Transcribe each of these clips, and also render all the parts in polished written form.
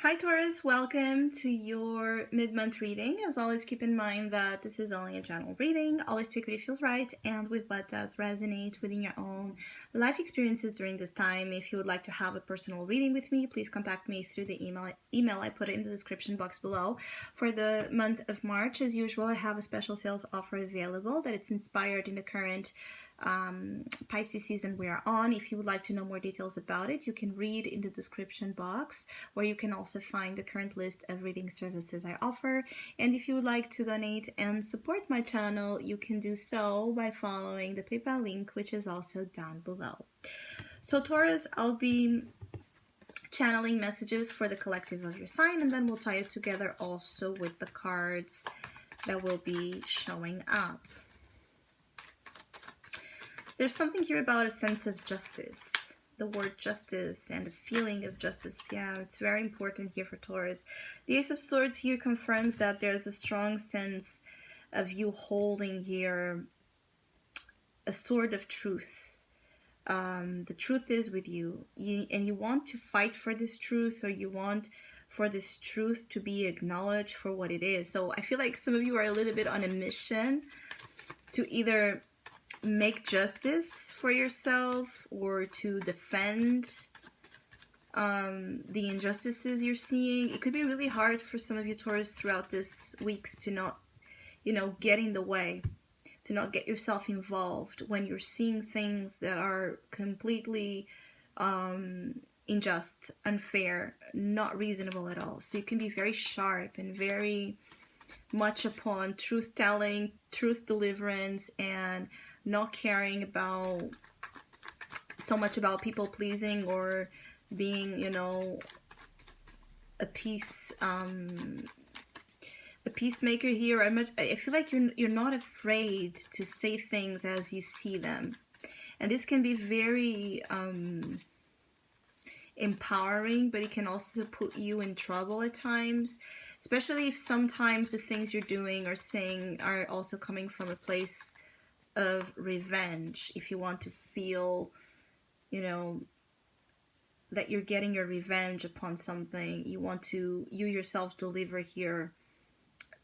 Hi Taurus, welcome to your mid-month reading. As always, keep in mind that this is only a general reading. Always take what it feels right and with what does resonate within your own life experiences during this time. If you would like to have a personal reading with me, please contact me through the email I put in the description box below. For the month of March, as usual, I have a special sales offer available that it's inspired in the current Pisces season we are on. If you would like to know more details about it, you can read in the description box, where you can also find the current list of reading services I offer. And if you would like to donate and support my channel, you can do so by following the PayPal link, which is also down below. So Taurus, I'll be channeling messages for the collective of your sign, and then we'll tie it together also with the cards that will be showing up. There's something here about a sense of justice. The word justice and the feeling of justice, yeah, it's very important here for Taurus. The Ace of Swords here confirms that there's a strong sense of you holding here a sword of truth. The truth is with you, and you want to fight for this truth, or you want for this truth to be acknowledged for what it is. So I feel like some of you are a little bit on a mission to either make justice for yourself or to defend the injustices you're seeing. It could be really hard for some of you Taurus throughout this weeks to not, get in the way, to not get yourself involved when you're seeing things that are completely unjust, unfair, not reasonable at all. So you can be very sharp and very much upon truth telling, truth deliverance, and not caring about so much about people pleasing or being, a peacemaker here. I feel like you're not afraid to say things as you see them, and this can be very empowering, but it can also put you in trouble at times, especially if sometimes the things you're doing or saying are also coming from a place of revenge. If you want to feel, that you're getting your revenge upon something, you want to, you yourself deliver here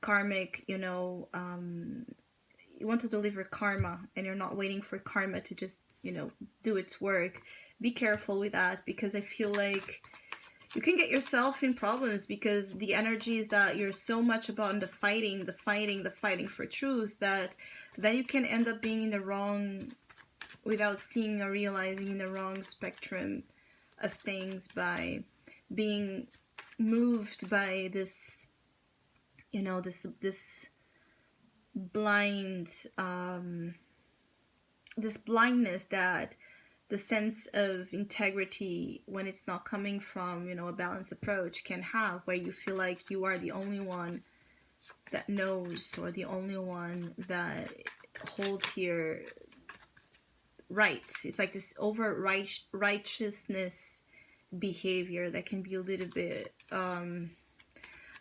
karmic, you want to deliver karma, and you're not waiting for karma to just, do its work. Be careful with that, because I feel like you can get yourself in problems, because the energy is that you're so much about the fighting for truth, that then you can end up being in the wrong, without seeing or realizing, in the wrong spectrum of things, by being moved by this, this blind, this blindness that the sense of integrity, when it's not coming from, a balanced approach, can have, where you feel like you are the only one that knows, or the only one that holds here right. It's like this over righteousness behavior that can be a little bit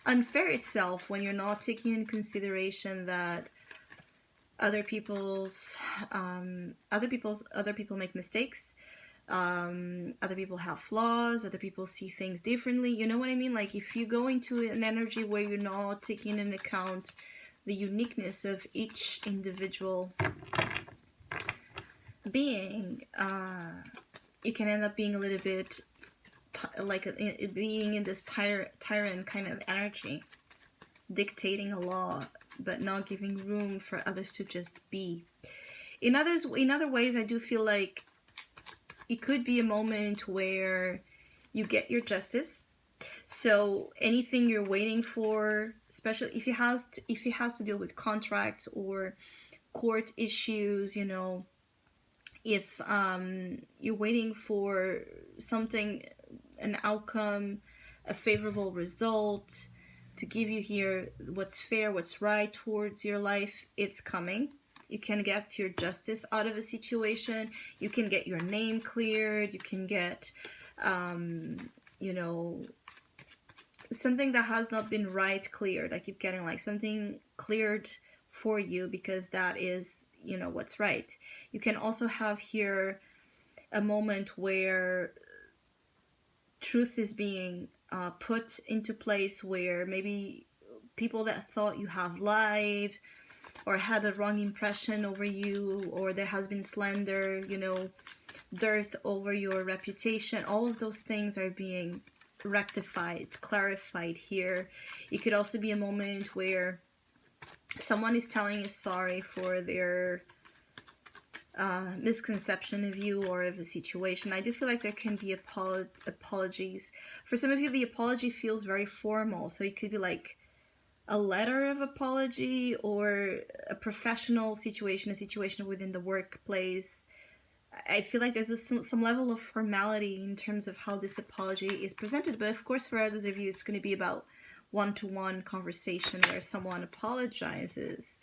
unfair itself, when you're not taking in consideration that other people make mistakes, other people have flaws, other people see things differently. You know what I mean? Like, if you go into an energy where you're not taking into account the uniqueness of each individual being, you can end up being a little bit being in this tyrant kind of energy, dictating a law, but not giving room for others to just be. In other ways, I do feel like it could be a moment where you get your justice. So anything you're waiting for, especially if it has to deal with contracts or court issues, if you're waiting for something, an outcome, a favorable result, to give you here what's fair, what's right towards your life, it's coming. You can get your justice out of a situation. You can get your name cleared. You can get, something that has not been right cleared. I keep getting like something cleared for you, because that is, what's right. You can also have here a moment where truth is being put into place, where maybe people that thought you have lied or had a wrong impression over you, or there has been slander, you know, dirt over your reputation, all of those things are being rectified, clarified here. It could also be a moment where someone is telling you sorry for their misconception of you or of a situation. I do feel like there can be apologies. For some of you, the apology feels very formal, so it could be like a letter of apology, or a professional situation, a situation within the workplace. I feel like there's some level of formality in terms of how this apology is presented. But of course, for others of you, it's going to be about one-to-one conversation where someone apologizes.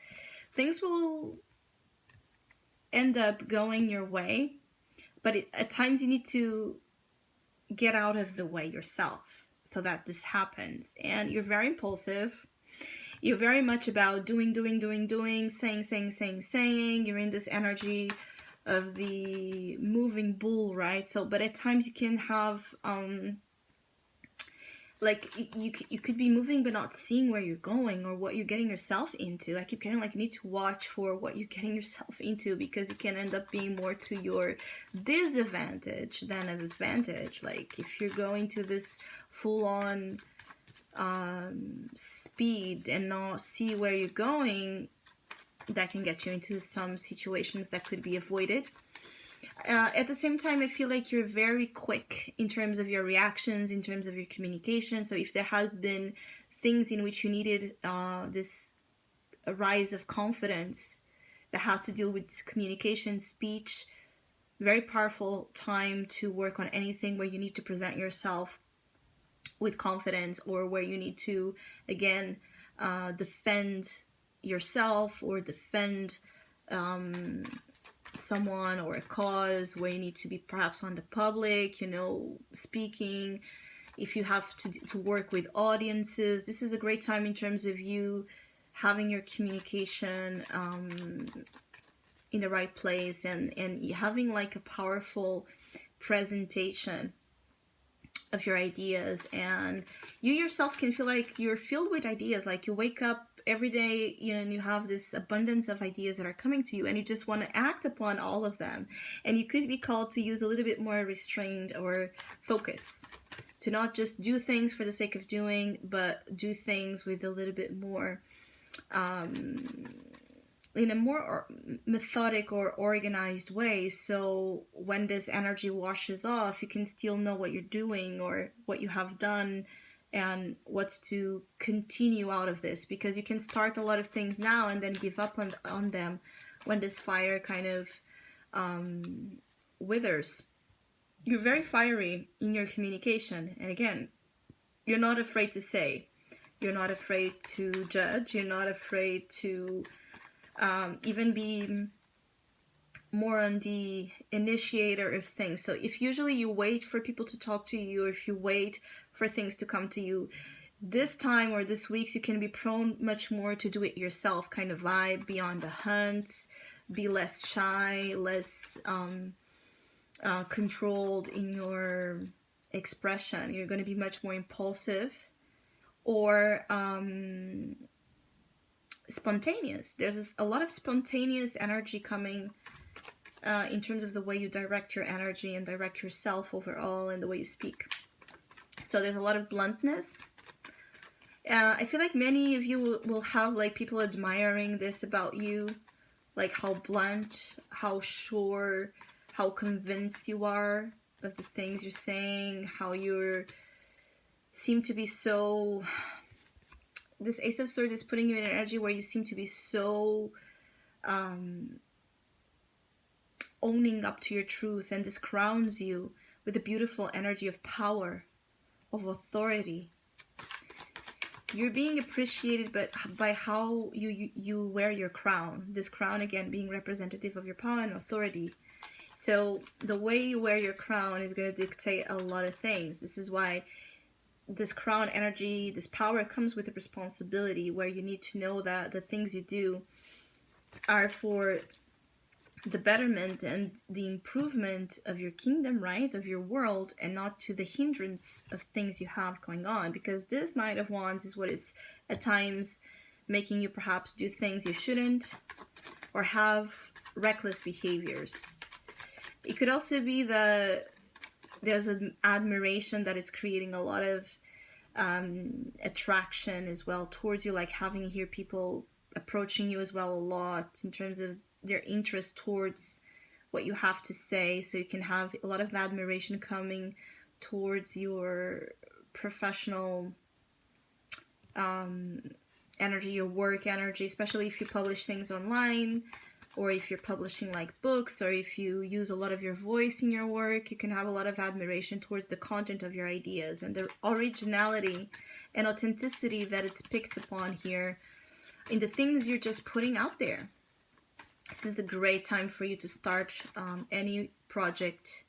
Things will end up going your way, but at times you need to get out of the way yourself so that this happens. And you're very impulsive. You're very much about doing, saying. You're in this energy of the moving bull, right? So, but at times you can have, like, you could be moving but not seeing where you're going or what you're getting yourself into. I keep getting, like, you need to watch for what you're getting yourself into, because it can end up being more to your disadvantage than an advantage. Like, if you're going to this full-on speed and not see where you're going, that can get you into some situations that could be avoided. At the same time, I feel like you're very quick in terms of your reactions, in terms of your communication. So if there has been things in which you needed this rise of confidence that has to deal with communication, speech, very powerful time to work on anything where you need to present yourself with confidence, or where you need to, again, defend yourself or defend someone or a cause, where you need to be perhaps on the public, you know, speaking. If you have to work with audiences, this is a great time in terms of you having your communication in the right place, and having like a powerful presentation of your ideas. And you yourself can feel like you're filled with ideas, like you wake up every day, you know, and you have this abundance of ideas that are coming to you, and you just want to act upon all of them. And you could be called to use a little bit more restraint or focus, to not just do things for the sake of doing, but do things with a little bit more in a more methodic or organized way. So when this energy washes off, you can still know what you're doing or what you have done and what's to continue out of this, because you can start a lot of things now and then give up on them when this fire kind of withers. You're very fiery in your communication, and again, you're not afraid to say, you're not afraid to judge, you're not afraid to even be more on the initiator of things. So if usually you wait for people to talk to you, or if you wait for things to come to you, this time or this week you can be prone much more to do it yourself kind of vibe, be on the hunt, be less shy, less controlled in your expression. You're going to be much more impulsive or spontaneous. There's a lot of spontaneous energy coming in terms of the way you direct your energy and direct yourself overall, and the way you speak. So there's a lot of bluntness. I feel like many of you will have like people admiring this about you, like how blunt, how sure, how convinced you are of the things you're saying, how you seem to be so... This Ace of Swords is putting you in an energy where you seem to be so owning up to your truth, and this crowns you with a beautiful energy of power, of authority. You're being appreciated by how you wear your crown. This crown, again, being representative of your power and authority. So the way you wear your crown is going to dictate a lot of things. This is why this crown energy, this power comes with a responsibility, where you need to know that the things you do are for the betterment and the improvement of your kingdom, right, of your world, and not to the hindrance of things you have going on. Because this Knight of Wands is what is at times making you perhaps do things you shouldn't, or have reckless behaviors. It could also be that there's an admiration that is creating a lot of attraction as well towards you, like having here people approaching you as well a lot in terms of their interest towards what you have to say. So you can have a lot of admiration coming towards your professional energy, your work energy, especially if you publish things online, or if you're publishing like books, or if you use a lot of your voice in your work. You can have a lot of admiration towards the content of your ideas and the originality and authenticity that it's picked upon here in the things you're just putting out there. This is a great time for you to start any project,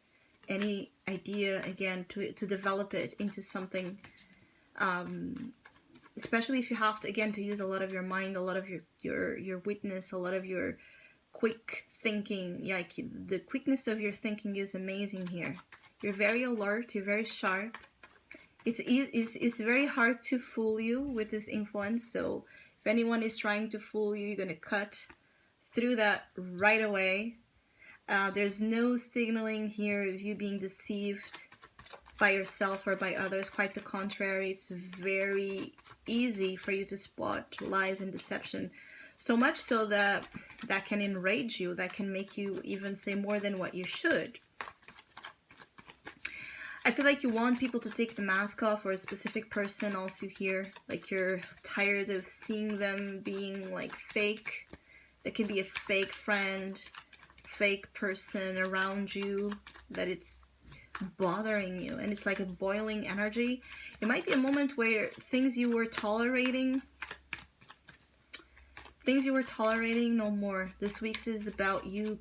any idea, again, to develop it into something, especially if you have to, again, to use a lot of your mind, a lot of your witness, a lot of your quick thinking. Like, the quickness of your thinking is amazing here. You're very alert, you're very sharp. It's very hard to fool you with this influence, so if anyone is trying to fool you, you're going to cut through that right away. There's no signaling here of you being deceived by yourself or by others. Quite the contrary, it's very easy for you to spot lies and deception. So much so that that can enrage you, that can make you even say more than what you should. I feel like you want people to take the mask off, or a specific person also here. Like, you're tired of seeing them being like fake. There can be a fake friend, fake person around you that it's bothering you, and it's like a boiling energy. It might be a moment where things you were tolerating no more. This week is about you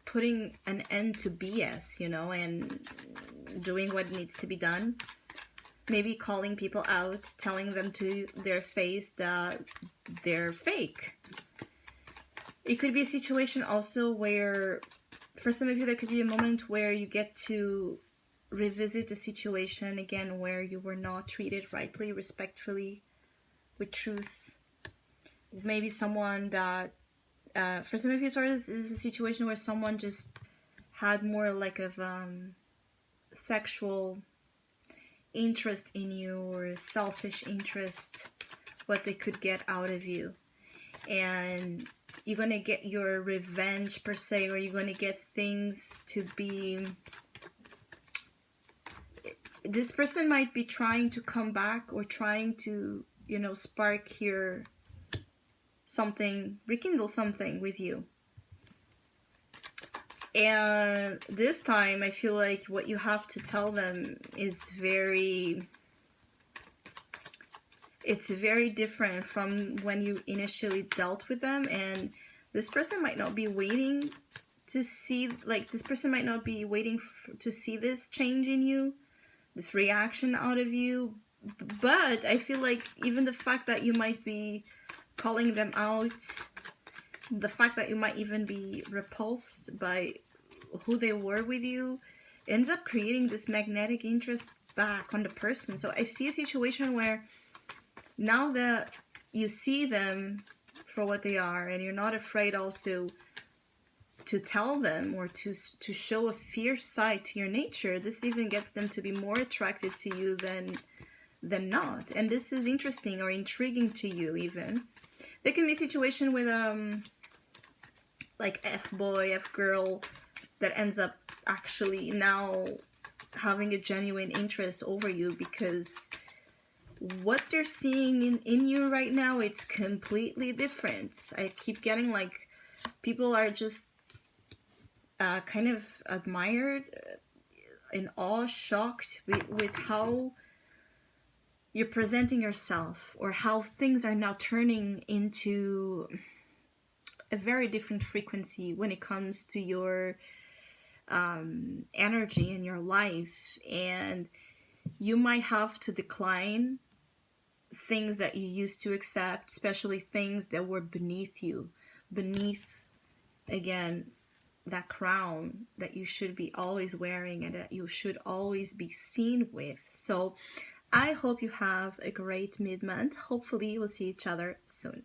putting an end to BS, you know, and doing what needs to be done. Maybe calling people out, telling them to their face that they're fake. It could be a situation also where, for some of you, there could be a moment where you get to revisit a situation again where you were not treated rightly, respectfully, with truth. Maybe someone that, for some of you, Taurus, is a situation where someone just had more like of sexual interest in you, or a selfish interest, what they could get out of you. And you're going to get your revenge per se, or you're going to get things to be... This person might be trying to come back, or trying to, you know, spark here something, rekindle something with you. And this time, I feel like what you have to tell them is very... It's very different from when you initially dealt with them. And this person might not be waiting to see, like, this person might not be waiting to see this change in you, this reaction out of you. But I feel like even the fact that you might be calling them out, the fact that you might even be repulsed by who they were with you, ends up creating this magnetic interest back on the person. So I see a situation where now that you see them for what they are, and you're not afraid also to tell them, or to show a fierce side to your nature, this even gets them to be more attracted to you than not. And this is interesting or intriguing to you even. There can be a situation with like F-boy, F-girl, that ends up actually now having a genuine interest over you, because what they're seeing in you right now, it's completely different. I keep getting like people are just kind of admired, in awe, shocked with how you're presenting yourself, or how things are now turning into a very different frequency when it comes to your energy in your life. And you might have to decline things that you used to accept, especially things that were beneath you, beneath, again, that crown that you should be always wearing and that you should always be seen with. So I hope you have a great mid-month. Hopefully we'll see each other soon.